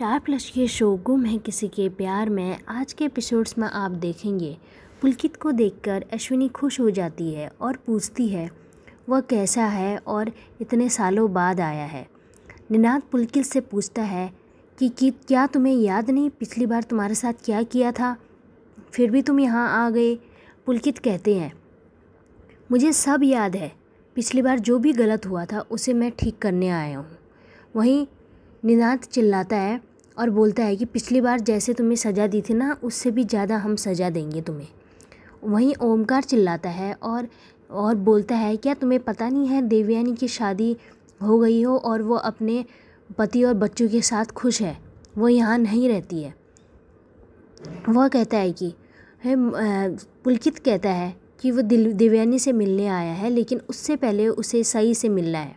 Star plus के show गुम है किसी के प्यार में आज के एपिसोड्स में आप देखेंगे पुलकित को देखकर अश्विनी खुश हो जाती है और पूछती है वह कैसा है और इतने सालों बाद आया है। निनाद पुलकित से पूछता है कि क्या तुम्हें याद नहीं पिछली बार तुम्हारे साथ क्या किया था, फिर भी तुम यहाँ आ गए। पुलकित कहते हैं मुझे सब याद है, पिछली बार जो भी गलत हुआ था उसे मैं ठीक करने आया हूँ। वहीं निनाद चिल्लाता है और बोलता है कि पिछली बार जैसे तुम्हें सज़ा दी थी ना, उससे भी ज़्यादा हम सज़ा देंगे तुम्हें। वहीं ओमकार चिल्लाता है और बोलता है क्या तुम्हें पता नहीं है देवयानी की शादी हो गई हो और वो अपने पति और बच्चों के साथ खुश है, वो यहाँ नहीं रहती है। वह कहता है कि पुलकित कहता है कि वो देवयानी से मिलने आया है, लेकिन उससे पहले उसे सई से मिलना है।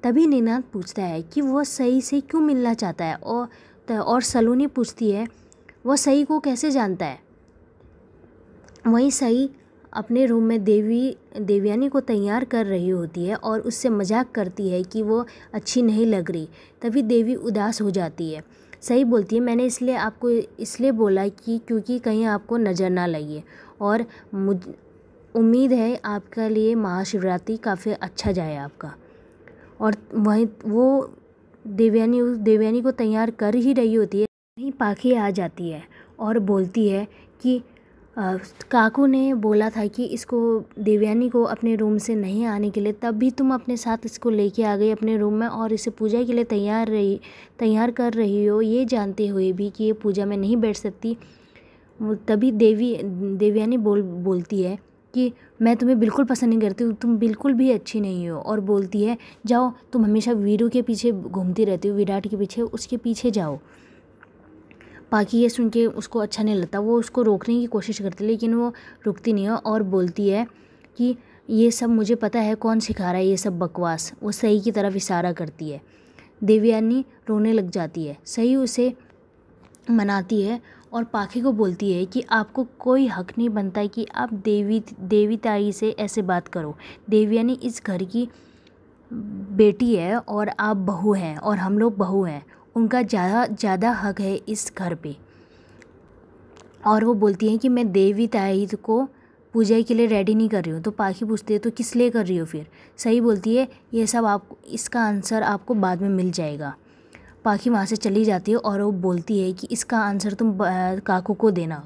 तभी निनाद पूछता है कि वह सई से क्यों मिलना चाहता है और सलोनी पूछती है वह सई को कैसे जानता है। वहीं सई अपने रूम में देवयानी को तैयार कर रही होती है और उससे मजाक करती है कि वो अच्छी नहीं लग रही। तभी देवी उदास हो जाती है। सई बोलती है मैंने इसलिए बोला कि क्योंकि कहीं आपको नज़र ना लगे और उम्मीद है आपके लिए महाशिवरात्रि काफ़ी अच्छा जाए आपका। और वहीं वो देवयानी को तैयार कर ही रही होती है, वहीं पाखी आ जाती है और बोलती है कि काकू ने बोला था कि इसको देवयानी को अपने रूम से नहीं आने के लिए, तब भी तुम अपने साथ इसको लेके आ गई अपने रूम में और इसे पूजा के लिए तैयार कर रही हो, ये जानते हुए भी कि ये पूजा में नहीं बैठ सकती। तभी देवयानी बोलती है कि मैं तुम्हें बिल्कुल पसंद नहीं करती हूँ, तुम बिल्कुल भी अच्छी नहीं हो। और बोलती है जाओ, तुम हमेशा वीरू के पीछे घूमती रहती हो, विराट के पीछे, उसके पीछे जाओ। पाखी ये सुन के उसको अच्छा नहीं लगता, वो उसको रोकने की कोशिश करती है लेकिन वो रुकती नहीं है और बोलती है कि ये सब मुझे पता है कौन सिखा रहा है ये सब बकवास। वो सही की तरफ इशारा करती है। देवयानी रोने लग जाती है। सही उसे मनाती है और पाखी को बोलती है कि आपको कोई हक नहीं बनता है कि आप देवी ताई से ऐसे बात करो। देवयानी इस घर की बेटी है और आप बहू हैं और हम लोग बहू हैं, उनका ज़्यादा हक है इस घर पे। और वो बोलती हैं कि मैं देवी ताई को पूजा के लिए रेडी नहीं कर रही हूँ। तो पाखी पूछती है तो किस लिए कर रही हो फिर। सही बोलती है ये सब इसका आंसर आपको बाद में मिल जाएगा। पाखी वहाँ से चली जाती है और वो बोलती है कि इसका आंसर तुम काकू को देना।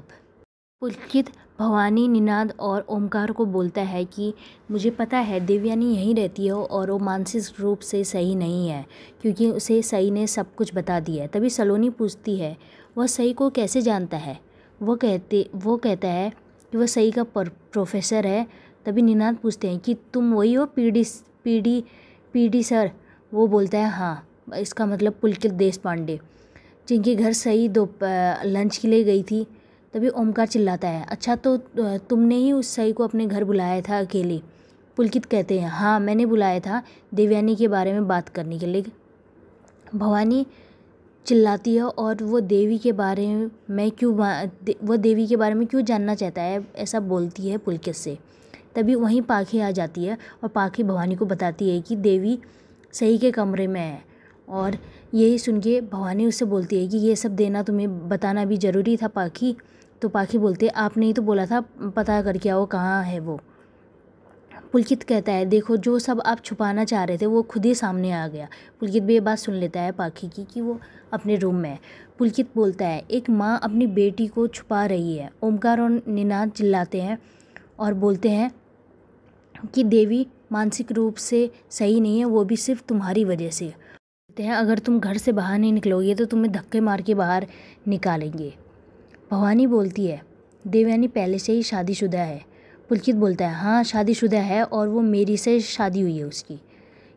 पुलकित भवानी, निनाद और ओमकार को बोलता है कि मुझे पता है देवयानी यहीं रहती है और वो मानसिक रूप से सही नहीं है क्योंकि उसे सई ने सब कुछ बता दिया है। तभी सलोनी पूछती है वह सई को कैसे जानता है। वो कहता है कि वह सई का प्रोफेसर है। तभी निनाद पूछते हैं कि तुम वही हो पीडी सर। वो बोलता है हाँ, इसका मतलब पुलकित देशपांडे, जिनके घर सई लंच के लिए गई थी। तभी ओमकार चिल्लाता है अच्छा तो तुमने ही उस सई को अपने घर बुलाया था अकेले। पुलकित कहते हैं हाँ मैंने बुलाया था देवयानी के बारे में बात करने के लिए। भवानी चिल्लाती है और वो देवी के बारे में क्यों जानना चाहता है, ऐसा बोलती है पुलकित से। तभी वहीं पाखी आ जाती है और पाखी भवानी को बताती है कि देवी सई के कमरे में है। और यही सुन के भवानी उससे बोलती है कि ये सब देना तुम्हें बताना भी ज़रूरी था पाखी। तो पाखी बोलती है आपने ही तो बोला था पता करके आओ कहाँ है वो। पुलकित कहता है देखो जो सब आप छुपाना चाह रहे थे वो खुद ही सामने आ गया। पुलकित भी ये बात सुन लेता है पाखी की कि वो अपने रूम में है। पुलकित बोलता है एक माँ अपनी बेटी को छुपा रही है। ओमकार और निनाद चिल्लाते हैं और बोलते हैं कि देवी मानसिक रूप से सही नहीं है, वो भी सिर्फ तुम्हारी वजह से। कहते हैं अगर तुम घर से बाहर नहीं निकलोगे तो तुम्हें धक्के मार के बाहर निकालेंगे। भवानी बोलती है देवयानी पहले से ही शादीशुदा है। पुलकित बोलता है हाँ शादीशुदा है और वो मेरी से शादी हुई है उसकी।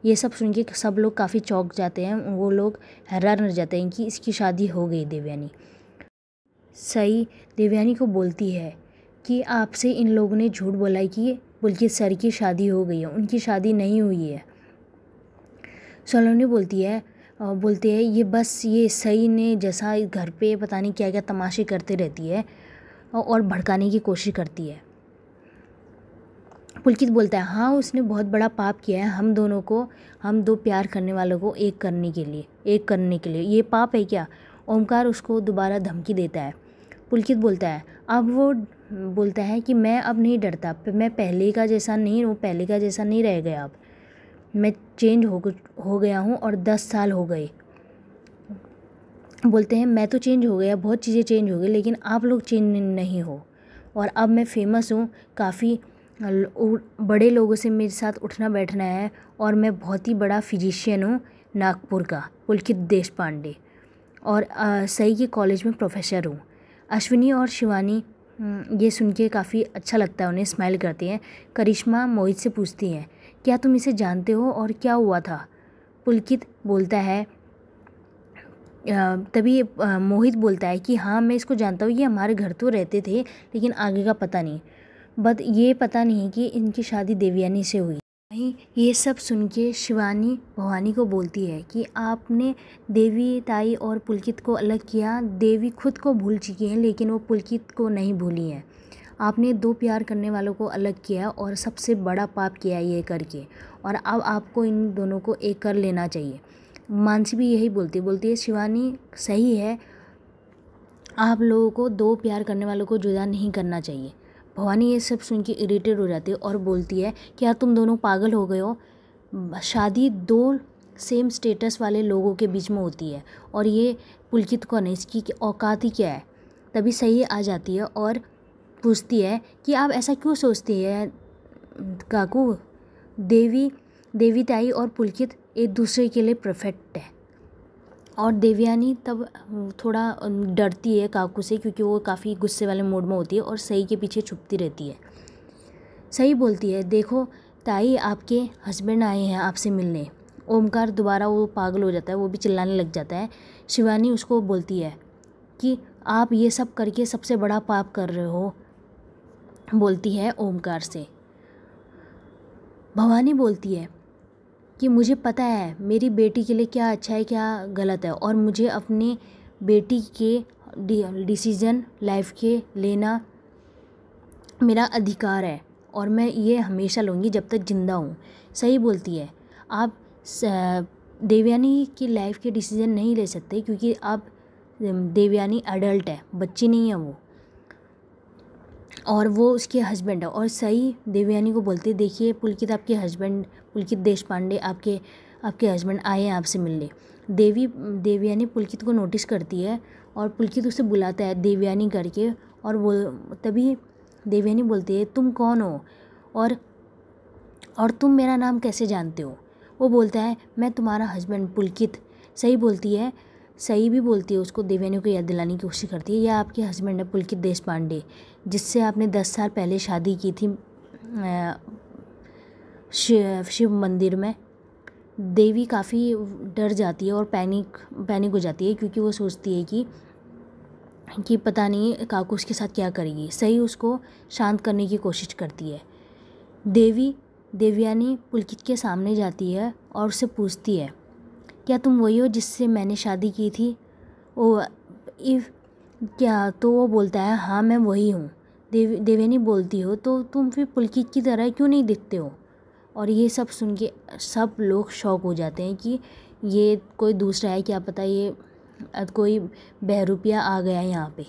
ये सब सुन के सब लोग काफ़ी चौंक जाते हैं, वो लोग हैरान रह जाते हैं कि इसकी शादी हो गई देवयानी। सई देवयानी को बोलती है कि आपसे इन लोगों ने झूठ बोला है कि पुलकित सर की शादी हो गई है, उनकी शादी नहीं हुई है। सलोनी बोलते हैं ये सई ने जैसा घर पे पता नहीं क्या क्या तमाशे करते रहती है और भड़काने की कोशिश करती है। पुलकित बोलता है हाँ उसने बहुत बड़ा पाप किया है हम दो प्यार करने वालों को एक करने के लिए ये पाप है क्या। ओमकार उसको दोबारा धमकी देता है। पुलकित बोलता है, अब वो बोलता है कि मैं अब नहीं डरता, मैं पहले का जैसा नहीं हूँ, पहले का जैसा नहीं रह गया, अब मैं चेंज हो गया हूँ और 10 साल हो गए। बोलते हैं मैं तो चेंज हो गया, बहुत चीज़ें चेंज हो गई, लेकिन आप लोग चेंज नहीं हो, और अब मैं फेमस हूँ, काफ़ी बड़े लोगों से मेरे साथ उठना बैठना है, और मैं बहुत ही बड़ा फिजिशियन हूँ नागपुर का, पुलकित देश पांडे, और सही के कॉलेज में प्रोफेसर हूँ। अश्विनी और शिवानी ये सुन के काफ़ी अच्छा लगता है उन्हें, स्माइल करती हैं। करिश्मा मोहित से पूछती हैं, क्या तुम इसे जानते हो और क्या हुआ था? पुलकित बोलता है, तभी मोहित बोलता है कि हाँ मैं इसको जानता हूँ, ये हमारे घर तो रहते थे, लेकिन आगे का पता नहीं, बट ये पता नहीं है कि इनकी शादी देवयानी से हुई। वहीं ये सब सुन के शिवानी भवानी को बोलती है कि आपने देवी ताई और पुलकित को अलग किया, देवी खुद को भूल चुकी हैं लेकिन वो पुलकित को नहीं भूली हैं। आपने 2 प्यार करने वालों को अलग किया और सबसे बड़ा पाप किया ये करके, और अब आपको इन दोनों को एक कर लेना चाहिए। मानसी भी यही बोलती है शिवानी सही है, आप लोगों को 2 प्यार करने वालों को जुदा नहीं करना चाहिए। भवानी ये सब सुन के इरिटेट हो जाती है और बोलती है, क्या तुम दोनों पागल हो गए हो? शादी 2 सेम स्टेटस वाले लोगों के बीच में होती है, और ये पुलकित को नहीं, इसकी औकात ही क्या है? तभी सही आ जाती है और पूछती है कि आप ऐसा क्यों सोचती है काकू? देवी ताई और पुलकित एक दूसरे के लिए परफेक्ट है। और देवयानी तब थोड़ा डरती है काकू से, क्योंकि वो काफ़ी गुस्से वाले मूड में होती है और सही के पीछे छुपती रहती है। सही बोलती है, देखो ताई आपके हस्बैंड आए हैं आपसे मिलने। ओमकार दोबारा वो पागल हो जाता है, वो भी चिल्लाने लग जाता है। शिवानी उसको बोलती है कि आप ये सब करके सबसे बड़ा पाप कर रहे हो, बोलती है ओमकार से। भवानी बोलती है कि मुझे पता है मेरी बेटी के लिए क्या अच्छा है क्या गलत है, और मुझे अपनी बेटी के डिसीज़न लाइफ के लेना मेरा अधिकार है, और मैं ये हमेशा लूँगी जब तक ज़िंदा हूँ। सही बोलती है, आप देवयानी की लाइफ के डिसीज़न नहीं ले सकते, क्योंकि आप देवयानी अडल्ट है, बच्ची नहीं है वो, और वो उसके हस्बैंड है। और सही देवयानी को बोलते, देखिए पुलकित आपके हस्बैंड, पुलकित देश पांडे आपके हस्बैंड आए हैं आपसे मिलने। देवयानी पुलकित को नोटिस करती है और पुलकित उसे बुलाता है देवयानी करके, और वो तभी देवयानी बोलती है, तुम कौन हो और तुम मेरा नाम कैसे जानते हो? वो बोलता है, मैं तुम्हारा हस्बैंड पुलकित। सही बोलती है, सही भी बोलती है उसको, देवयानी को याद दिलाने की कोशिश करती है, यह आपके हस्बैंड है पुलकित देश पांडे, जिससे आपने 10 साल पहले शादी की थी शिव मंदिर में। देवी काफ़ी डर जाती है और पैनिक हो जाती है, क्योंकि वो सोचती है कि पता नहीं काकू उसके साथ क्या करेगी। सही उसको शांत करने की कोशिश करती है। देवयानी पुलकित के सामने जाती है और उससे पूछती है, क्या तुम वही हो जिससे मैंने शादी की थी? क्या? तो वो बोलता है, हाँ मैं वही हूँ। देवयानी बोलती हो, तो तुम फिर पुलकित की तरह क्यों नहीं दिखते हो? और ये सब सुन के सब लोग शॉक हो जाते हैं कि ये कोई दूसरा है, क्या पता ये कोई बहरूपिया आ गया है यहाँ पे।